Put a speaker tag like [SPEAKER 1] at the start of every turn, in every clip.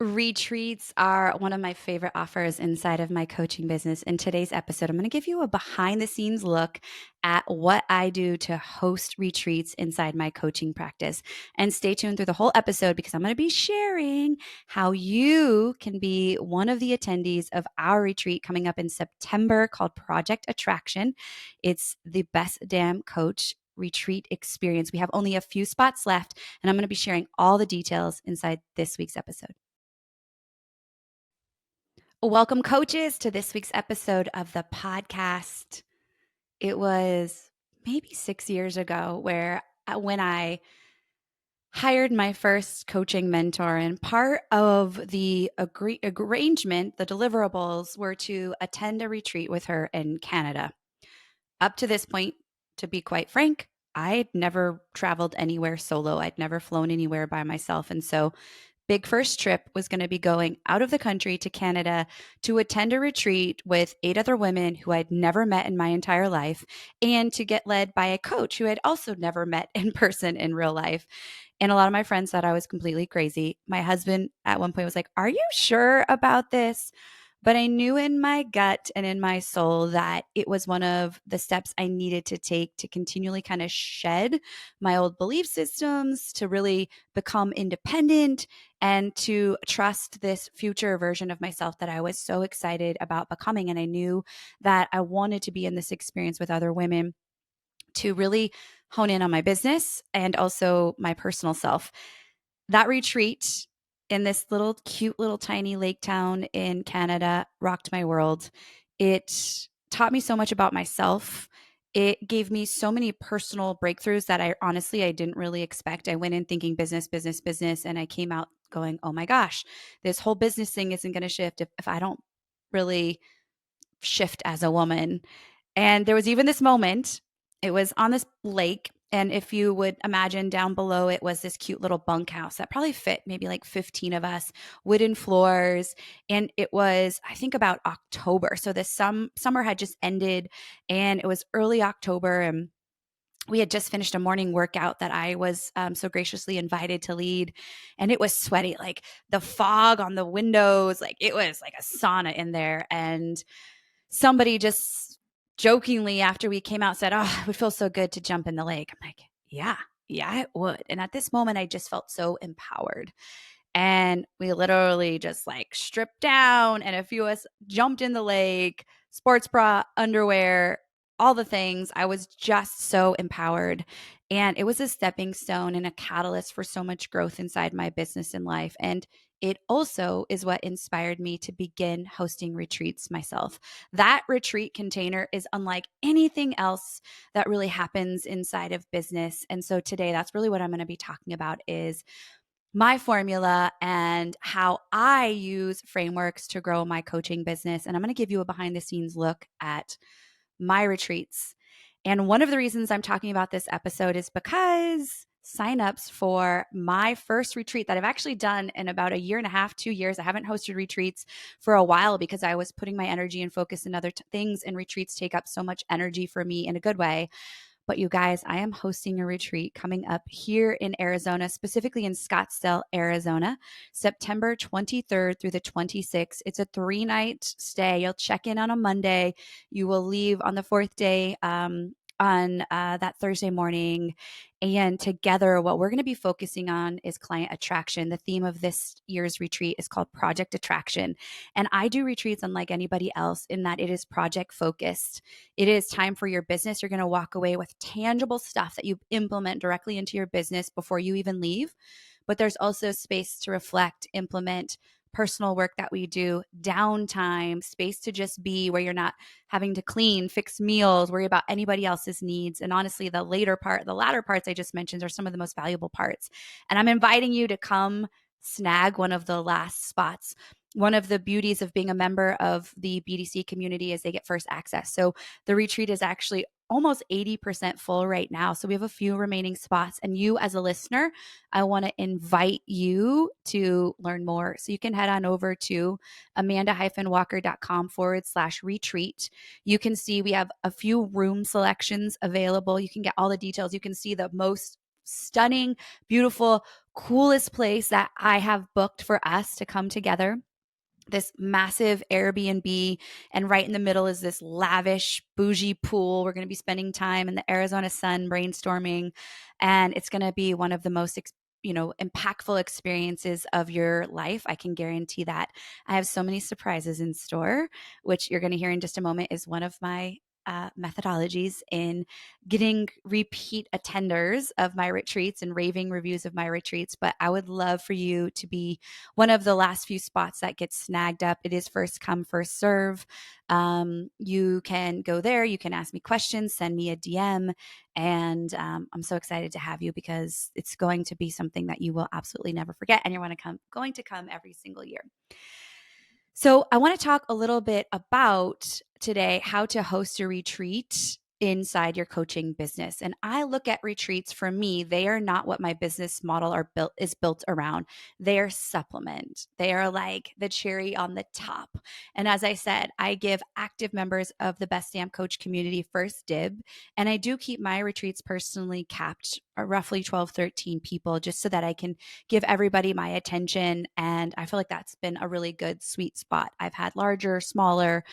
[SPEAKER 1] Retreats are one of my favorite offers inside of my coaching business. In today's episode, I'm going to give you a behind the scenes look at what I do to host retreats inside my coaching practice. And stay tuned through the whole episode because I'm going to be sharing how you can be one of the attendees of our retreat coming up in September called Project Attraction. It's the best damn coach retreat experience. We have only a few spots left, and I'm going to be sharing all the details inside this week's episode. Welcome, coaches, to this week's episode of the podcast. It was maybe 6 years ago when I hired my first coaching mentor, and part of the arrangement, the deliverables, were to attend a retreat with her in Canada. Up to this point, to be quite frank, I'd never traveled anywhere solo. I'd never flown anywhere by myself. And so big first trip was going to be going out of the country to Canada to attend a retreat with 8 other women who I'd never met in my entire life, and to get led by a coach who I'd also never met in person in real life. And a lot of my friends thought I was completely crazy. My husband at one point was like, "Are you sure about this?" But I knew in my gut and in my soul that it was one of the steps I needed to take to continually kind of shed my old belief systems, to really become independent, and to trust this future version of myself that I was so excited about becoming. And I knew that I wanted to be in this experience with other women to really hone in on my business and also my personal self. That retreat in this little cute little tiny lake town in Canada rocked my world. It taught me so much about myself. It gave me so many personal breakthroughs that I didn't really expect. I went in thinking business, business, business, and I came out going, "Oh my gosh, this whole business thing isn't going to shift if I don't really shift as a woman." And there was even this moment, it was on this lake. And if you would imagine, down below it was this cute little bunkhouse that probably fit maybe like 15 of us, wooden floors. And it was, I think, about October. So this summer had just ended, and it was early October. And we had just finished a morning workout that I was so graciously invited to lead. And it was sweaty, like the fog on the windows, like it was like a sauna in there. And somebody just jokingly, after we came out, said, "Oh, it would feel so good to jump in the lake." I'm like, yeah, it would. And at this moment, I just felt so empowered. And we literally just like stripped down, and a few of us jumped in the lake, sports bra, underwear, all the things. I was just so empowered. And it was a stepping stone and a catalyst for so much growth inside my business and life. And it also is what inspired me to begin hosting retreats myself. That retreat container is unlike anything else that really happens inside of business. And so today, that's really what I'm going to be talking about, is my formula and how I use frameworks to grow my coaching business. And I'm going to give you a behind the scenes look at my retreats. And one of the reasons I'm talking about this episode is because signups for my first retreat that I've actually done in about a year and a half, 2 years. I haven't hosted retreats for a while because I was putting my energy and focus in other things, and retreats take up so much energy for me in a good way. But you guys, I am hosting a retreat coming up here in Arizona, specifically in Scottsdale, Arizona, September 23rd through the 26th. It's a 3-night stay. You'll check in on a Monday. You will leave on the fourth day, on that Thursday morning. And together, what we're going to be focusing on is client attraction. The theme of this year's retreat is called Project Attraction. And I do retreats unlike anybody else in that it is project focused. It is time for your business. You're going to walk away with tangible stuff that you implement directly into your business before you even leave. But there's also space to reflect, implement personal work that we do, downtime, space to just be, where you're not having to clean, fix meals, worry about anybody else's needs. And honestly, the latter parts I just mentioned are some of the most valuable parts. And I'm inviting you to come snag one of the last spots. One of the beauties of being a member of the BDC community is they get first access. So the retreat is actually almost 80% full right now. So we have a few remaining spots. And you, as a listener, I want to invite you to learn more. So you can head on over to amanda-walker.com/retreat. You can see we have a few room selections available. You can get all the details. You can see the most stunning, beautiful, coolest place that I have booked for us to come together, this massive Airbnb, and right in the middle is this lavish bougie pool. We're going to be spending time in the Arizona sun brainstorming, and it's going to be one of the most impactful experiences of your life. I can guarantee that. I have so many surprises in store, which you're going to hear in just a moment is one of my methodologies in getting repeat attenders of my retreats and raving reviews of my retreats. But I would love for you to be one of the last few spots that gets snagged up. It is first come, first serve. You can go there, you can ask me questions, send me a DM, and I'm so excited to have you because it's going to be something that you will absolutely never forget, and you're going to come every single year. So I want to talk a little bit about today how to host a retreat inside your coaching business. And I look at retreats, for me, they are not what my business model is built around. They are supplement. They are like the cherry on the top. And as I said, I give active members of the Best Damn Coach community first dib. And I do keep my retreats personally capped at roughly 12, 13 people, just so that I can give everybody my attention. And I feel like that's been a really good sweet spot. I've had larger, smaller.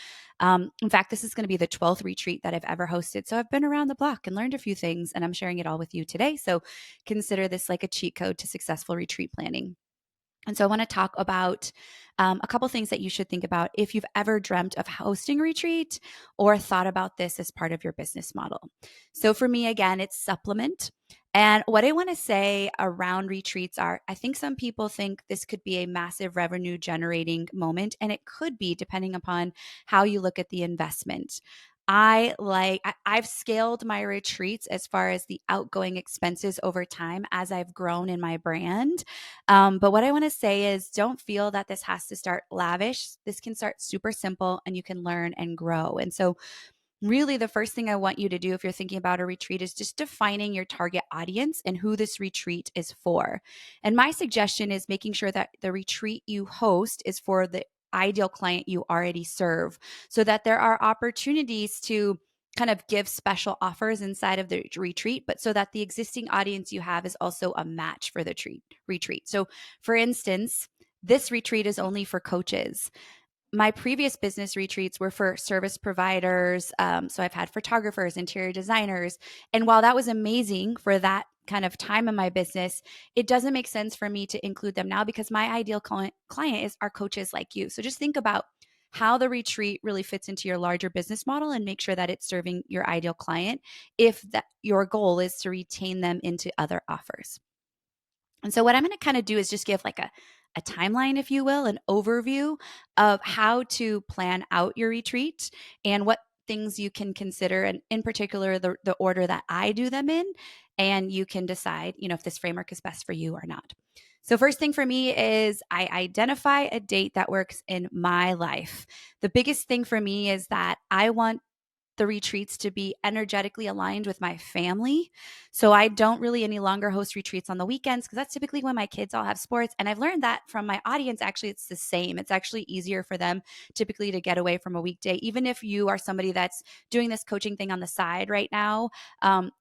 [SPEAKER 1] In fact, this is going to be the 12th retreat that I've ever hosted. So I've been around the block and learned a few things, and I'm sharing it all with you today. So consider this like a cheat code to successful retreat planning. And so I want to talk about a couple things that you should think about if you've ever dreamt of hosting a retreat or thought about this as part of your business model. So for me, again, it's supplement. And what I want to say around retreats are, I think some people think this could be a massive revenue generating moment, and it could be depending upon how you look at the investment. I've scaled my retreats as far as the outgoing expenses over time as I've grown in my brand. But what I want to say is don't feel that this has to start lavish. This can start super simple and you can learn and grow. And so really the first thing I want you to do if you're thinking about a retreat is just defining your target audience and who this retreat is for. And my suggestion is making sure that the retreat you host is for the ideal client you already serve, so that there are opportunities to kind of give special offers inside of the retreat, but so that the existing audience you have is also a match for the retreat. So for instance, this retreat is only for coaches. My previous business retreats were for service providers. So I've had photographers, interior designers. And while that was amazing for that kind of time in my business, it doesn't make sense for me to include them now because my ideal client is our coaches like you. So just think about how the retreat really fits into your larger business model and make sure that it's serving your ideal client if that your goal is to retain them into other offers. And so what I'm going to kind of do is just give like a timeline, if you will, an overview of how to plan out your retreat and what things you can consider, and in particular, the order that I do them in. And you can decide, if this framework is best for you or not. So first thing for me is I identify a date that works in my life. The biggest thing for me is that I want the retreats to be energetically aligned with my family. So I don't really any longer host retreats on the weekends because that's typically when my kids all have sports. And I've learned that from my audience, actually, it's the same. It's actually easier for them typically to get away from a weekday. Even if you are somebody that's doing this coaching thing on the side right now,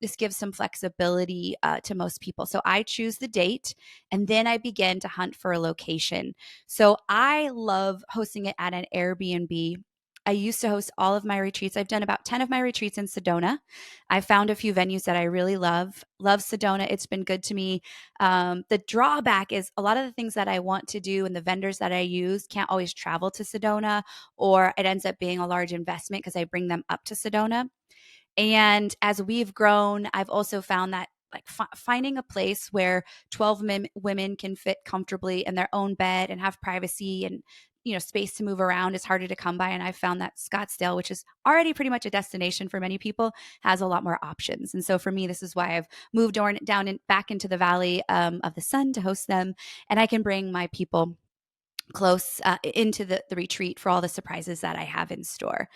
[SPEAKER 1] this gives some flexibility to most people. So I choose the date and then I begin to hunt for a location. So I love hosting it at an Airbnb. I used to host all of my retreats. I've done about 10 of my retreats in Sedona. I found a few venues that I really love. Love Sedona. It's been good to me. The drawback is a lot of the things that I want to do and the vendors that I use can't always travel to Sedona, or it ends up being a large investment because I bring them up to Sedona. And as we've grown, I've also found that like finding a place where 12 women can fit comfortably in their own bed and have privacy and space to move around is harder to come by. And I've found that Scottsdale, which is already pretty much a destination for many people, has a lot more options. And so for me, this is why I've moved down and back into the Valley of the Sun to host them. And I can bring my people close into the retreat for all the surprises that I have in store.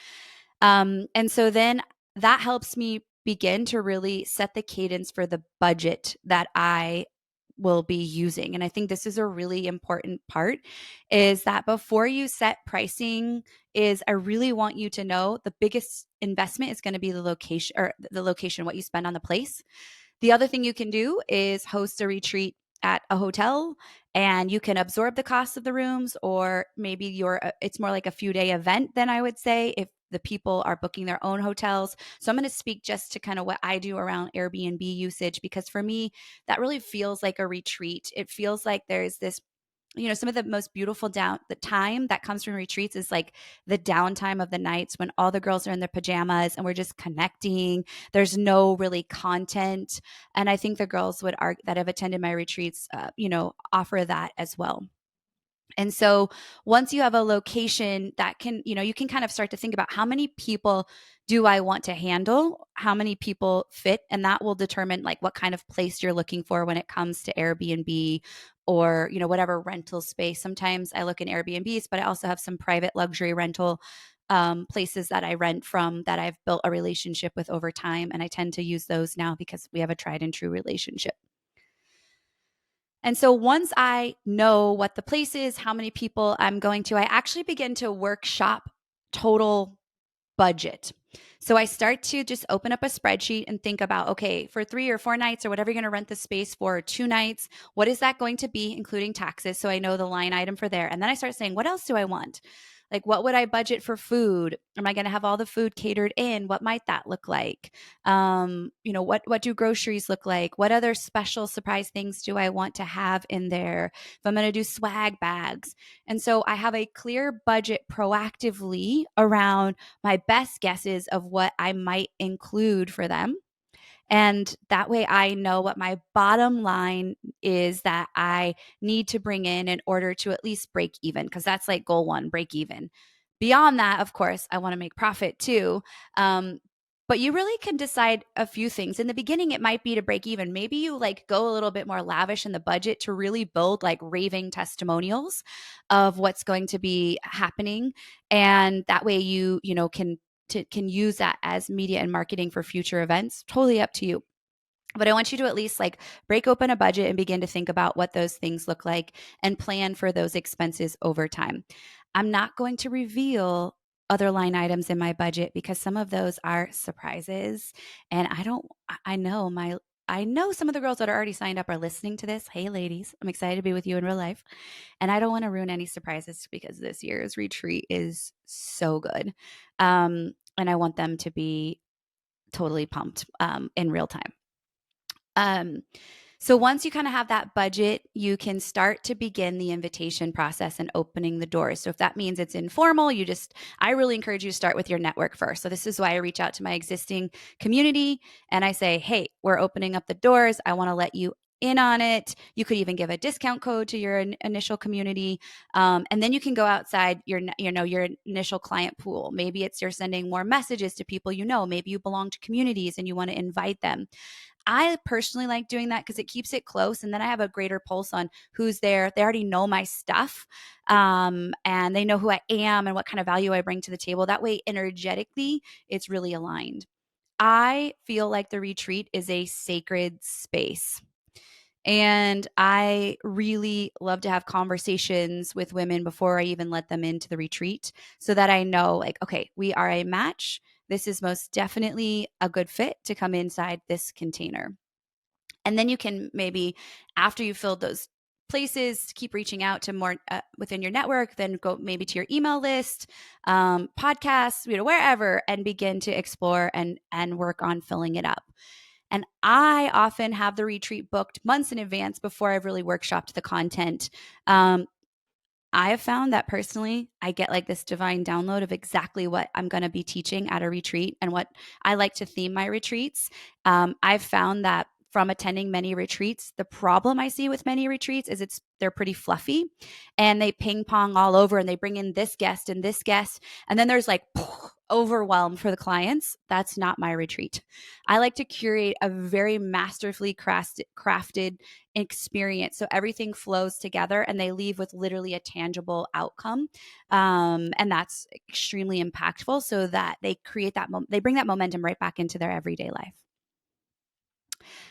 [SPEAKER 1] And so then that helps me begin to really set the cadence for the budget that I will be using. And I think this is a really important part, is that before you set pricing, is I really want you to know the biggest investment is going to be the location, what you spend on the place. The other thing you can do is host a retreat at a hotel and you can absorb the cost of the rooms, or maybe it's more like a few day event than I would say if the people are booking their own hotels. So I'm going to speak just to kind of what I do around Airbnb usage, because for me, that really feels like a retreat. It feels like there's this, some of the most beautiful the time that comes from retreats is like the downtime of the nights when all the girls are in their pajamas and we're just connecting. There's no really content. And I think the girls that have attended my retreats, offer that as well. And so once you have a location that can, you can kind of start to think about how many people do I want to handle? How many people fit? And that will determine like what kind of place you're looking for when it comes to Airbnb or, whatever rental space. Sometimes I look in Airbnbs, but I also have some private luxury rental places that I rent from that I've built a relationship with over time. And I tend to use those now because we have a tried and true relationship. And so once I know what the place is, how many people I'm going to, I actually begin to workshop total budget. So I start to just open up a spreadsheet and think about, okay, for 3 or 4 nights or whatever you're going to rent the space for, 2 nights, what is that going to be, including taxes? So I know the line item for there. And then I start saying, what else do I want? Like, what would I budget for food? Am I going to have all the food catered in? What might that look like? What do groceries look like? What other special surprise things do I want to have in there? If I'm going to do swag bags. And so I have a clear budget proactively around my best guesses of what I might include for them. And that way I know what my bottom line is that I need to bring in order to at least break even, because that's like goal one, break even. Beyond that, of course, I want to make profit too. But you really can decide a few things. In the beginning, it might be to break even. Maybe you like go a little bit more lavish in the budget to really build like raving testimonials of what's going to be happening. And that way can use that as media and marketing for future events. Totally up to you. But I want you to at least like break open a budget and begin to think about what those things look like and plan for those expenses over time. I'm not going to reveal other line items in my budget because some of those are surprises. And I know some of the girls that are already signed up are listening to this. Hey, ladies, I'm excited to be with you in real life. And I don't want to ruin any surprises because this year's retreat is so good. And I want them to be totally pumped in real time. Um, so once you kind of have that budget, you can start to begin the invitation process and opening the doors. So if that means it's informal, I really encourage you to start with your network first. So this is why I reach out to my existing community and I say, hey, we're opening up the doors. I want to let you in on it. You could even give a discount code to your initial community. And then you can go outside your initial client pool. Maybe you're sending more messages to people maybe you belong to communities and you want to invite them. I personally like doing that because it keeps it close. And then I have a greater pulse on who's there. They already know my stuff and they know who I am and what kind of value I bring to the table. That way, energetically, it's really aligned. I feel like the retreat is a sacred space. And I really love to have conversations with women before I even let them into the retreat so that I know, like, okay, we are a match. This is most definitely a good fit to come inside this container. And then you can maybe, after you've filled those places, keep reaching out to more within your network, then go maybe to your email list, podcasts, wherever, and begin to explore and work on filling it up. And I often have the retreat booked months in advance before I've really workshopped the content. I have found that personally, I get like this divine download of exactly what I'm going to be teaching at a retreat and what I like to theme my retreats. I've found that from attending many retreats, the problem I see with many retreats is they're pretty fluffy and they ping pong all over and they bring in this guest and this guest. And then there's like overwhelm for the clients. That's not my retreat. I like to curate a very masterfully crafted experience so everything flows together and they leave with literally a tangible outcome. And that's extremely impactful so that they create they bring that momentum right back into their everyday life.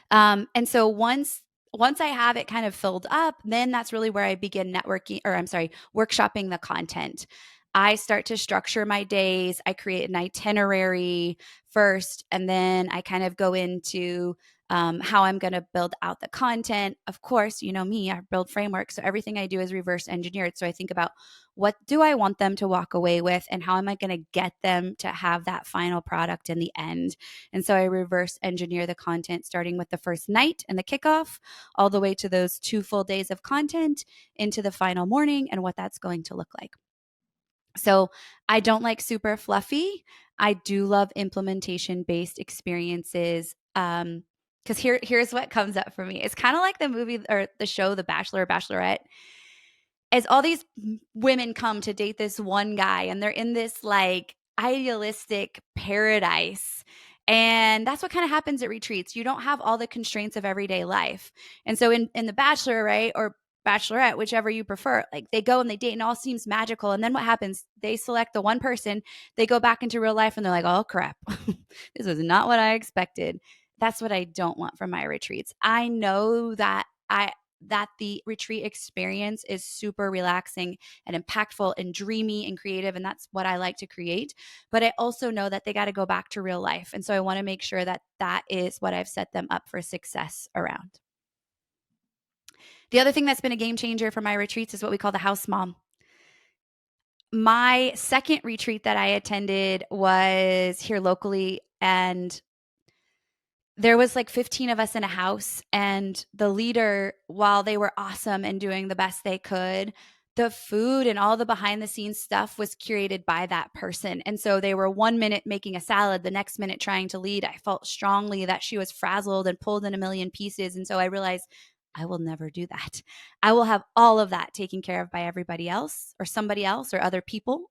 [SPEAKER 1] And so once I have it kind of filled up, then that's really where I begin workshopping the content. I start to structure my days. I create an itinerary first, and then I kind of go into how I'm going to build out the content. Of course, you know me, I build frameworks. So everything I do is reverse engineered. So I think about what do I want them to walk away with and how am I going to get them to have that final product in the end. And so I reverse engineer the content starting with the first night and the kickoff all the way to those 2 full days of content into the final morning and what that's going to look like. So I don't like super fluffy. I do love implementation based experiences. Because here's what comes up for me. It's kind of like the movie or the show The Bachelor or Bachelorette. As all these women come to date this one guy, and they're in this like idealistic paradise. And that's what kind of happens at retreats. You don't have all the constraints of everyday life. And so in The Bachelor, right, or Bachelorette, whichever you prefer, like they go and they date and all seems magical. And then what happens? They select the one person, they go back into real life and they're like, oh crap, this was not what I expected. That's what I don't want from my retreats. I know that the retreat experience is super relaxing and impactful and dreamy and creative. And that's what I like to create. But I also know that they got to go back to real life. And so I want to make sure that that is what I've set them up for success around. The other thing that's been a game changer for my retreats is what we call the house mom. My second retreat that I attended was here locally, and there was like 15 of us in a house, and the leader, while they were awesome and doing the best they could, the food and all the behind the scenes stuff was curated by that person. And so they were 1 minute making a salad, the next minute trying to lead. I felt strongly that she was frazzled and pulled in a million pieces. And so I realized I will never do that. I will have all of that taken care of by everybody else or somebody else or other people,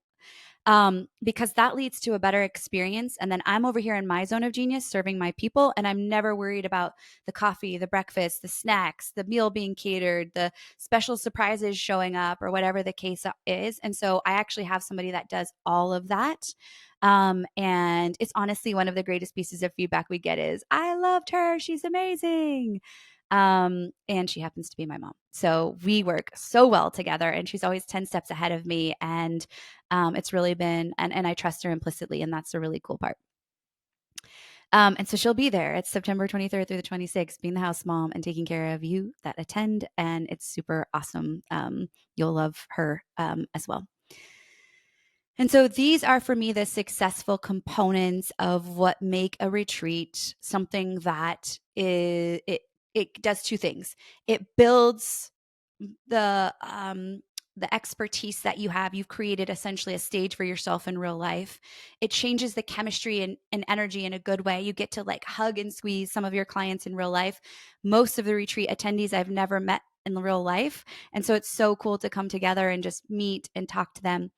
[SPEAKER 1] because that leads to a better experience. And then I'm over here in my zone of genius serving my people, and I'm never worried about the coffee, the breakfast, the snacks, the meal being catered, the special surprises showing up, or whatever the case is. And so I actually have somebody that does all of that. And it's honestly one of the greatest pieces of feedback we get is, I loved her. She's amazing. And she happens to be my mom. So we work so well together, and she's always 10 steps ahead of me. And it's really been, and I trust her implicitly. And that's the really cool part. And so she'll be there. It's September 23rd through the 26th, being the house mom and taking care of you that attend. And it's super awesome. You'll love her as well. And so these are for me the successful components of what make a retreat something that it does two things. It builds the the expertise that you have. You've created essentially a stage for yourself in real life. It changes the chemistry and energy in a good way. You get to like hug and squeeze some of your clients in real life. Most of the retreat attendees I've never met in real life. And so it's so cool to come together and just meet and talk to them.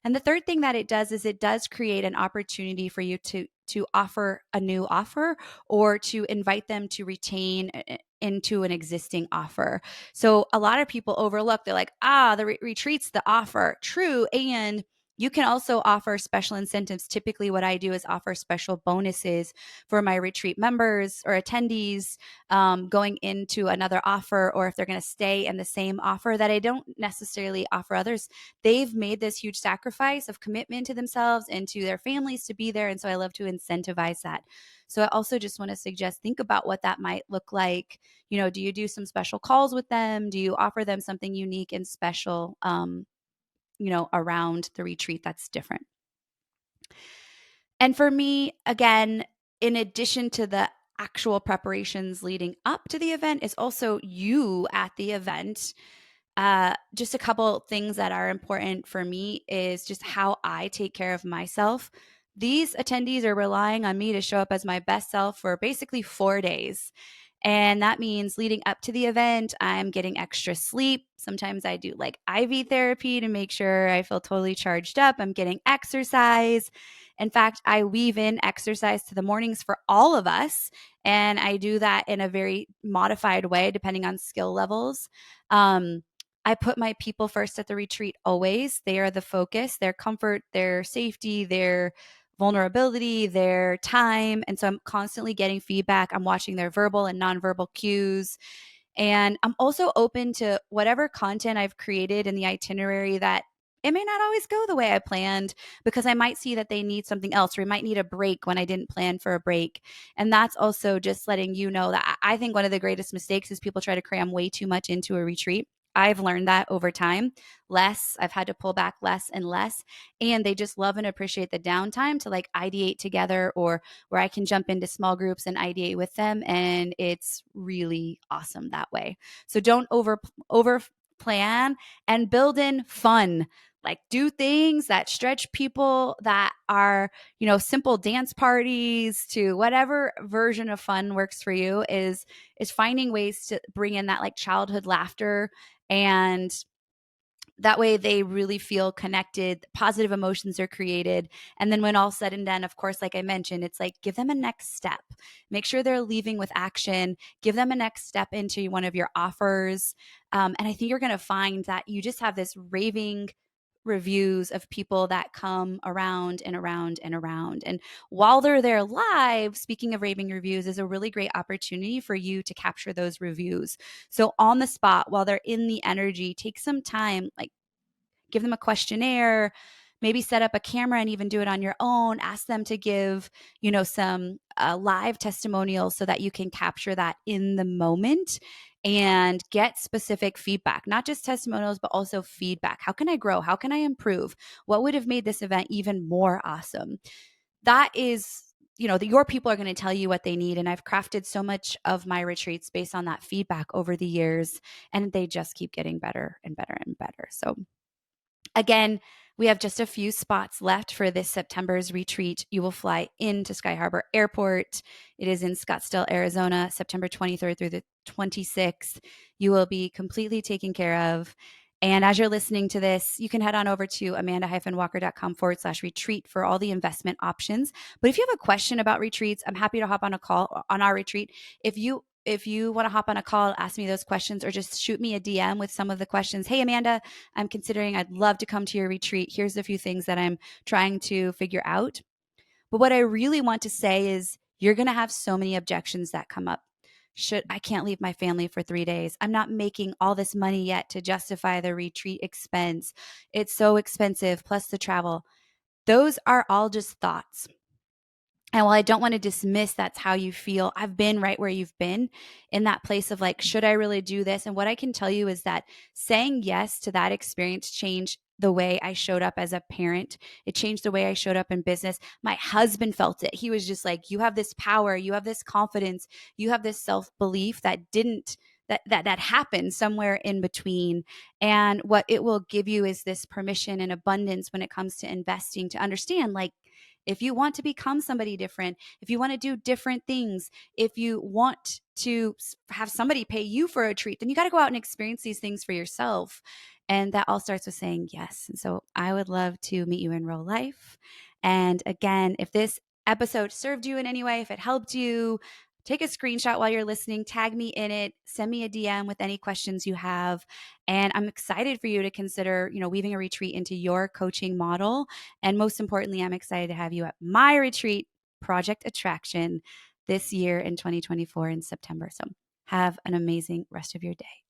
[SPEAKER 1] And the third thing that it does is it does create an opportunity for you to offer a new offer or to invite them to retain into an existing offer. So a lot of people overlook, they're like, the retreat's the offer. True. And you can also offer special incentives. Typically, what I do is offer special bonuses for my retreat members or attendees going into another offer, or if they're going to stay in the same offer that I don't necessarily offer others. They've made this huge sacrifice of commitment to themselves and to their families to be there. And so I love to incentivize that. So I also just want to suggest, think about what that might look like. Do you do some special calls with them? Do you offer them something unique and special, around the retreat that's different? And for me, again, in addition to the actual preparations leading up to the event, is also you at the event. Just a couple things that are important for me is just how I take care of myself. These attendees are relying on me to show up as my best self for basically 4 days. And that means leading up to the event, I'm getting extra sleep. Sometimes I do like IV therapy to make sure I feel totally charged up. I'm getting exercise. In fact, I weave in exercise to the mornings for all of us. And I do that in a very modified way, depending on skill levels. I put my people first at the retreat always. They are the focus, their comfort, their safety, their vulnerability, their time. And so I'm constantly getting feedback. I'm watching their verbal and nonverbal cues. And I'm also open to whatever content I've created in the itinerary that it may not always go the way I planned because I might see that they need something else, or we might need a break when I didn't plan for a break. And that's also just letting you know that I think one of the greatest mistakes is people try to cram way too much into a retreat. I've learned that over time. I've had to pull back less and less. And they just love and appreciate the downtime to like ideate together, or where I can jump into small groups and ideate with them. And it's really awesome that way. So don't over plan, and build in fun. Like, do things that stretch people, that are, simple dance parties, to whatever version of fun works for you, is finding ways to bring in that like childhood laughter. And that way they really feel connected, positive emotions are created. And then when all said and done, of course, like I mentioned, it's like, give them a next step, make sure they're leaving with action, give them a next step into one of your offers. And I think you're going to find that you just have this raving reviews of people that come around and around and around. And while they're there live, speaking of raving reviews, is a really great opportunity for you to capture those reviews. So on the spot, while they're in the energy, take some time, like give them a questionnaire, maybe set up a camera and even do it on your own. Ask them to give, some live testimonials so that you can capture that in the moment and get specific feedback, not just testimonials, but also feedback. How can I grow? How can I improve? What would have made this event even more awesome? That is, your people are going to tell you what they need. And I've crafted so much of my retreats based on that feedback over the years, and they just keep getting better and better and better. So again, we have just a few spots left for this September's retreat. You will fly into Sky Harbor Airport. It is in Scottsdale, Arizona, September 23rd through the 26th. You will be completely taken care of. And as you're listening to this, you can head on over to amanda-walker.com/retreat for all the investment options. But if you have a question about retreats, I'm happy to hop on a call on our retreat. If you want to hop on a call, ask me those questions, or just shoot me a DM with some of the questions. Hey, Amanda, I'd love to come to your retreat. Here's a few things that I'm trying to figure out. But what I really want to say is, you're going to have so many objections that come up. I can't leave my family for 3 days. I'm not making all this money yet to justify the retreat expense. It's so expensive, plus the travel. Those are all just thoughts. And while I don't want to dismiss that's how you feel, I've been right where you've been, in that place of like, should I really do this? And what I can tell you is that saying yes to that experience changed the way I showed up as a parent. It changed the way I showed up in business. My husband felt it. He was just like, you have this power, you have this confidence, you have this self-belief that happened somewhere in between. And what it will give you is this permission and abundance when it comes to investing, to understand, like, if you want to become somebody different, if you want to do different things, if you want to have somebody pay you for a treat, then you got to go out and experience these things for yourself. And that all starts with saying yes. And so I would love to meet you in real life. And again, if this episode served you in any way, if it helped you, take a screenshot while you're listening, tag me in it, send me a DM with any questions you have. And I'm excited for you to consider, weaving a retreat into your coaching model. And most importantly, I'm excited to have you at my retreat, Project Attraction, this year in 2024 in September. So have an amazing rest of your day.